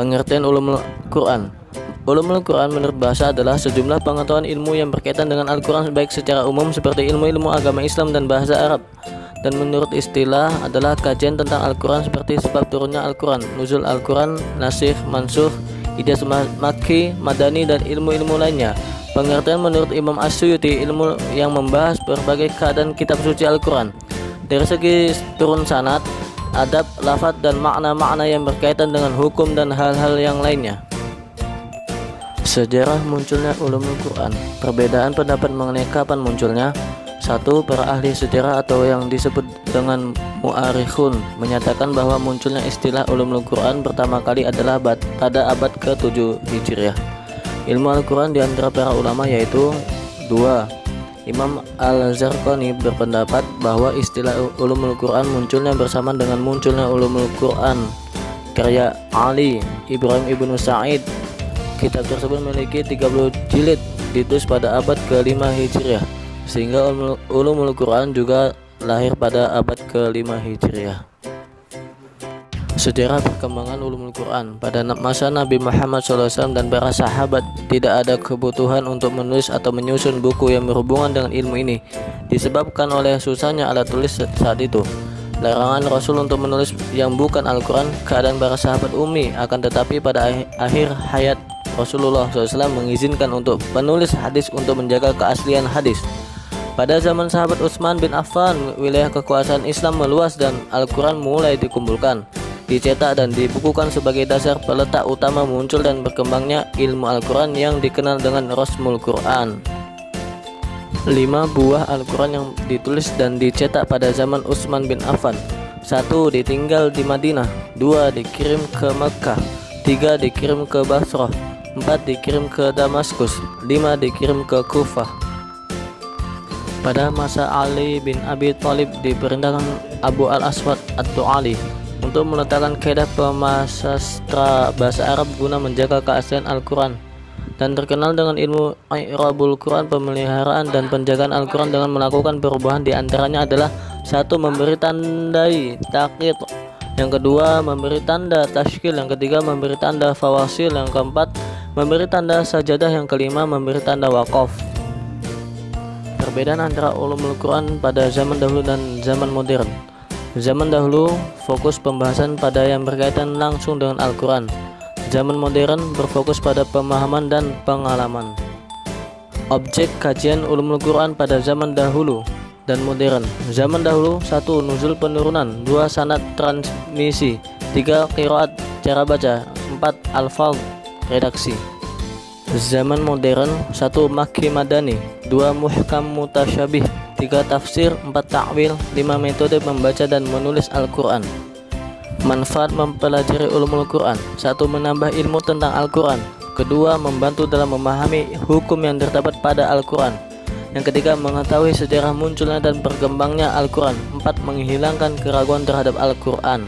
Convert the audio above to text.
Pengertian ulumul Quran. Ulumul Quran menurut bahasa adalah sejumlah pengetahuan ilmu yang berkaitan dengan Al-Quran baik secara umum seperti ilmu-ilmu agama Islam dan bahasa Arab. Dan menurut istilah adalah kajian tentang Al-Quran seperti sebab turunnya Al-Quran, nuzul Al-Quran, nasikh, mansukh, ijaz makki, madani, dan ilmu-ilmu lainnya. Pengertian menurut Imam As-Suyuti, ilmu yang membahas berbagai keadaan kitab suci Al-Quran dari segi turun sanad, adab, lafaz, dan makna-makna yang berkaitan dengan hukum dan hal-hal yang lainnya. Sejarah munculnya ulumul Quran. Perbedaan pendapat mengenai kapan munculnya. 1. Para ahli sejarah atau yang disebut dengan mu'arikhun menyatakan bahwa munculnya istilah ulumul Quran pertama kali adalah pada abad ke-7 Hijriah. Ilmu Al-Quran di antara para ulama yaitu 2. Imam Al-Zarqani berpendapat bahwa istilah ulumul Quran munculnya bersamaan dengan munculnya ulumul Quran karya Ali Ibrahim Ibnu Sa'id. Kitab tersebut memiliki 30 jilid, ditulis pada abad ke-5 Hijriah, sehingga ulumul Quran juga lahir pada abad ke-5 Hijriah. Sejarah perkembangan ulumul Quran. Pada masa Nabi Muhammad SAW dan para sahabat tidak ada kebutuhan untuk menulis atau menyusun buku yang berhubungan dengan ilmu ini, disebabkan oleh susahnya alat tulis saat itu. Larangan Rasul untuk menulis yang bukan Al-Quran, keadaan para sahabat umi, akan tetapi pada akhir hayat Rasulullah SAW mengizinkan untuk penulis hadis untuk menjaga keaslian hadis. Pada zaman sahabat Utsman bin Affan, wilayah kekuasaan Islam meluas dan Al-Quran mulai dikumpulkan, dicetak dan dibukukan sebagai dasar peletak utama muncul dan berkembangnya ilmu Al-Quran yang dikenal dengan Rasmul Quran. 5 buah Al-Quran yang ditulis dan dicetak pada zaman Utsman bin Affan. 1. Ditinggal di Madinah. 2. Dikirim ke Mekkah. 3. Dikirim ke Basrah. 4. Dikirim ke Damaskus. 5. Dikirim ke Kufah. Pada masa Ali bin Abi Thalib diperintahkan Abu Al-Aswad Ad-Du'ali untuk meletakkan kaidah pemasastra bahasa Arab guna menjaga keaslian Al-Quran, dan terkenal dengan ilmu i'rabul Quran, pemeliharaan dan penjagaan Al-Quran dengan melakukan perubahan. Di antaranya adalah 1. Memberi tandai taqid, yang kedua memberi tanda tashkil, yang ketiga memberi tanda fawasil, yang keempat memberi tanda sajadah, yang kelima memberi tanda waqaf. Perbedaan antara ulumul Quran pada zaman dahulu dan zaman modern. Zaman dahulu fokus pembahasan pada yang berkaitan langsung dengan Al-Quran. Zaman modern berfokus pada pemahaman dan pengalaman. Objek kajian ulumul Quran pada zaman dahulu dan modern. Zaman dahulu: 1. Nuzul penurunan, 2. sanad transmisi, 3. qiraat cara baca, 4. alfaz redaksi. Zaman modern: 1. makki madani, 2. muhkam mutasyabih, 3. tafsir, 4. ta'wil, 5. metode membaca dan menulis Al-Quran. Manfaat mempelajari ulumul Quran: 1. menambah ilmu tentang Al-Quran, 2. membantu dalam memahami hukum yang terdapat pada Al-Quran, yang ketiga mengetahui sejarah munculnya dan berkembangnya Al-Quran, 4. menghilangkan keraguan terhadap Al-Quran.